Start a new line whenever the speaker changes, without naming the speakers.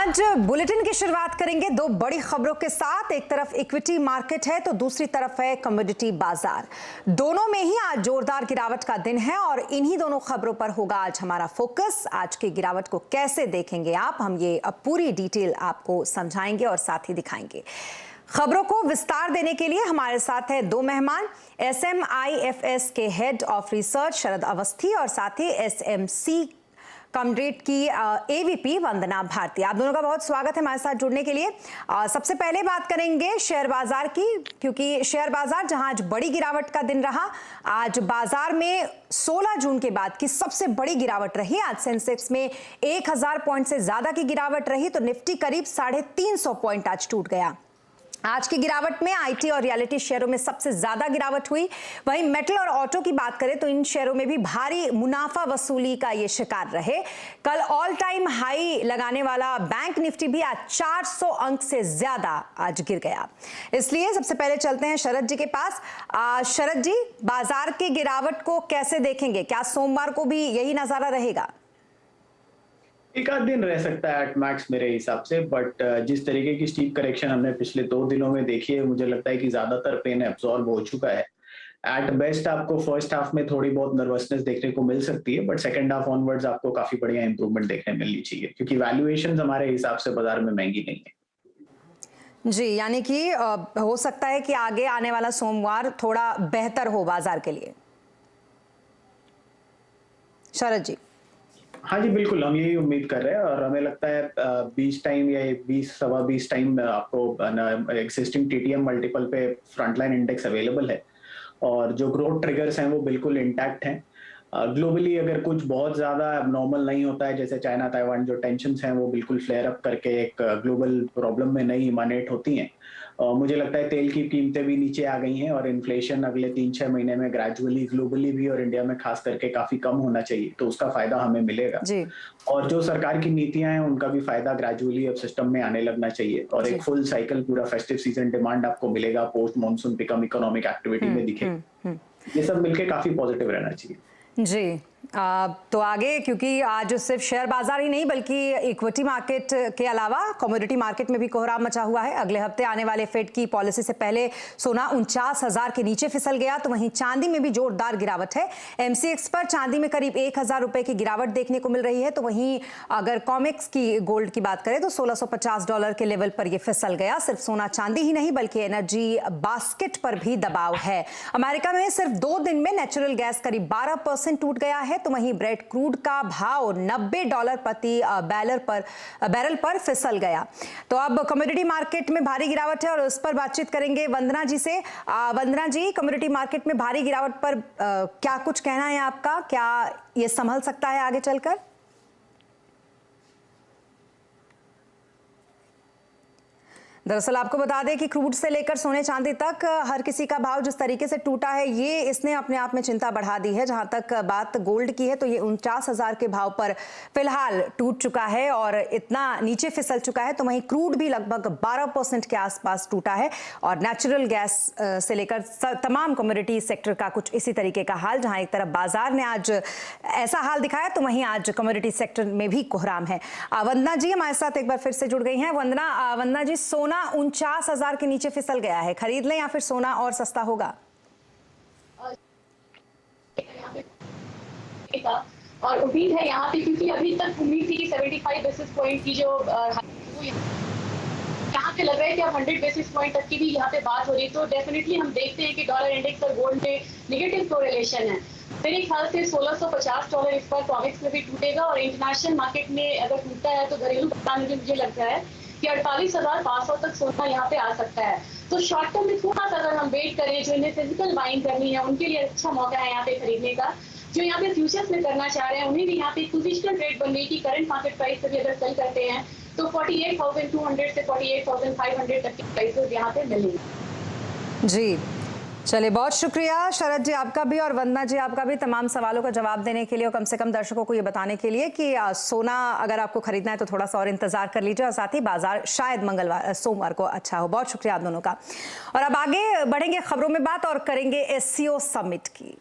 आज बुलेटिन की शुरुआत करेंगे दो बड़ी खबरों के साथ। एक तरफ इक्विटी मार्केट है तो दूसरी तरफ है कमोडिटी बाजार। दोनों में ही आज जोरदार गिरावट का दिन है और इन्हीं दोनों खबरों पर होगा आज हमारा फोकस। आज की गिरावट को कैसे देखेंगे आप, हम ये अब पूरी डिटेल आपको समझाएंगे और साथ ही दिखाएंगे। खबरों को विस्तार देने के लिए हमारे साथ है दो मेहमान, SMIFS के हेड ऑफ रिसर्च शरद अवस्थी और साथ ही SMC कमरेट की AVP वंदना भारती। आप दोनों का बहुत स्वागत है हमारे साथ जुड़ने के लिए। सबसे पहले बात करेंगे शेयर बाजार की, क्योंकि शेयर बाजार जहां आज बड़ी गिरावट का दिन रहा, आज बाजार में 16 जून के बाद की सबसे बड़ी गिरावट रही। आज सेंसेक्स में 1000 पॉइंट से ज्यादा की गिरावट रही तो निफ्टी करीब 350 पॉइंट आज टूट गया। आज की गिरावट में IT और रियलिटी शेयरों में सबसे ज्यादा गिरावट हुई। वहीं मेटल और ऑटो की बात करें तो इन शेयरों में भी भारी मुनाफा वसूली का ये शिकार रहे। कल ऑल टाइम हाई लगाने वाला बैंक निफ्टी भी आज 400 अंक से ज्यादा आज गिर गया। इसलिए सबसे पहले चलते हैं शरद जी के पास। शरद जी, बाजार की गिरावट को कैसे देखेंगे? क्या सोमवार को भी यही नजारा रहेगा?
एक आध दिन रह सकता है एट मैक्स मेरे हिसाब से, बट जिस तरीके की स्टीप करेक्शन हमने पिछले 2 दिनों में देखी है, मुझे लगता है कि ज्यादातर पेन एब्जॉर्ब हो चुका है। एट बेस्ट आपको फर्स्ट हाफ में थोड़ी बहुत नर्वसनेस देखने को मिल सकती है, बट सेकंड हाफ ऑनवर्ड्स आपको काफी बढ़िया इंप्रूवमेंट देखने मिलनी चाहिए, क्योंकि वैल्यूएशंस हमारे हिसाब से बाजार में महंगी नहीं है।
जी, यानी कि हो सकता है कि आगे आने वाला सोमवार थोड़ा बेहतर हो बाजार के लिए। शरद जी।
हाँ जी, बिल्कुल, हम यही उम्मीद कर रहे हैं और हमें लगता है 20 टाइम या 20-20 टाइम आपको एक्सिस्टिंग TTM मल्टीपल पे फ्रंटलाइन इंडेक्स अवेलेबल है और जो ग्रोथ ट्रिगर्स हैं वो बिल्कुल इंटैक्ट हैं। ग्लोबली अगर कुछ बहुत ज्यादा एबनॉर्मल नहीं होता है, जैसे चाइना ताइवान जो टेंशन्स हैं वो बिल्कुल फ्लेयर अप करके एक ग्लोबल प्रॉब्लम में नहीं इमानेट होती हैं। मुझे लगता है तेल की कीमतें भी नीचे आ गई हैं और इन्फ्लेशन अगले 3-6 महीने में ग्रेजुअली ग्लोबली भी और इंडिया में खास करके काफी कम होना चाहिए, तो उसका फायदा हमें मिलेगा जी। और जो सरकार की नीतियां हैं उनका भी फायदा ग्रेजुअली अब सिस्टम में आने लगना चाहिए और एक फुल साइकिल पूरा फेस्टिव सीजन डिमांड आपको मिलेगा, post monsoon pickup economic activity में दिखेगा। ये सब मिलके काफी पॉजिटिव रहना चाहिए
जी। तो आगे, क्योंकि आज सिर्फ शेयर बाजार ही नहीं बल्कि इक्विटी मार्केट के अलावा कमोडिटी मार्केट में भी कोहराम मचा हुआ है। अगले हफ्ते आने वाले फेड की पॉलिसी से पहले सोना 49,000 के नीचे फिसल गया, तो वहीं चांदी में भी जोरदार गिरावट है। MCX पर चांदी में करीब 1000 रुपए की गिरावट देखने को मिल रही है, तो वहीं अगर कॉमेक्स की गोल्ड की बात करें तो $1650 के लेवल पर यह फिसल गया। सिर्फ सोना चांदी ही नहीं बल्कि एनर्जी बास्केट पर भी दबाव है। अमेरिका में सिर्फ 2 दिन में नेचुरल गैस करीब 12% टूट गया है, तो वहीं ब्रेड क्रूड का भाव $90 प्रति बैरल पर फिसल गया। तो अब कमोडिटी मार्केट में भारी गिरावट है और उस पर बातचीत करेंगे वंदना जी से। वंदना जी, कमोडिटी मार्केट में भारी गिरावट पर क्या कुछ कहना है आपका? क्या ये संभल सकता है आगे चलकर? दरअसल आपको बता दें कि क्रूड से लेकर सोने चांदी तक हर किसी का भाव जिस तरीके से टूटा है, ये इसने अपने आप में चिंता बढ़ा दी है। जहां तक बात गोल्ड की है तो ये 49,000 के भाव पर फिलहाल टूट चुका है और इतना नीचे फिसल चुका है। तो वहीं क्रूड भी लगभग 12% के आसपास टूटा है और नेचुरल गैस से लेकर तमाम कमोडिटी सेक्टर का कुछ इसी तरीके का हाल। जहां एक तरफ बाजार ने आज ऐसा हाल दिखाया तो वहीं आज कमोडिटी सेक्टर में भी कोहराम है। वंदना जी हमारे साथ एक बार फिर से जुड़ गई हैं। वंदना जी, सोना 49,000 के नीचे फिसल गया है, खरीद लें या फिर सोना और सस्ता होगा?
और उम्मीद है यहाँ पे, क्योंकि अभी तक उम्मीद थी कि 75 बेसिस पॉइंट की जो यहाँ पे लग रहा है कि अब 100 बेसिस पॉइंट तक की भी यहाँ पे बात हो रही है, तो डेफिनेटली हम देखते हैं कि डॉलर इंडेक्स और गोल्ड में नेगेटिव कोरिलेशन है। मेरे ख्याल से $1650 इस पर कॉमेक्स में भी टूटेगा और इंटरनेशनल मार्केट में अगर टूटता है तो घरेलू बाजार में मुझे लगता है कि 48,500 तक सोना यहाँ पे आ सकता है। तो शॉर्ट टर्म में थोड़ा सा अगर हम वेट करें, जो इन्हें फिजिकल बाइंग करनी है उनके लिए अच्छा मौका है यहाँ पे खरीदने का। जो यहाँ पे फ्यूचर्स में करना चाह रहे हैं उन्हें भी यहाँ पे पोजिशनल ट्रेड बन रही है कि करंट मार्केट प्राइस से भी अगर सेल करते हैं तो 48,200 से 48,500 तक की प्राइसेस यहाँ पे मिलेंगी।
जी, चलिए, बहुत शुक्रिया शरद जी आपका भी और वंदना जी आपका भी तमाम सवालों का जवाब देने के लिए और कम से कम दर्शकों को ये बताने के लिए कि सोना अगर आपको खरीदना है तो थोड़ा सा और इंतजार कर लीजिए और साथ ही बाजार शायद सोमवार को अच्छा हो। बहुत शुक्रिया आप दोनों का। और अब आगे बढ़ेंगे खबरों में बात और करेंगे SCO समिट की।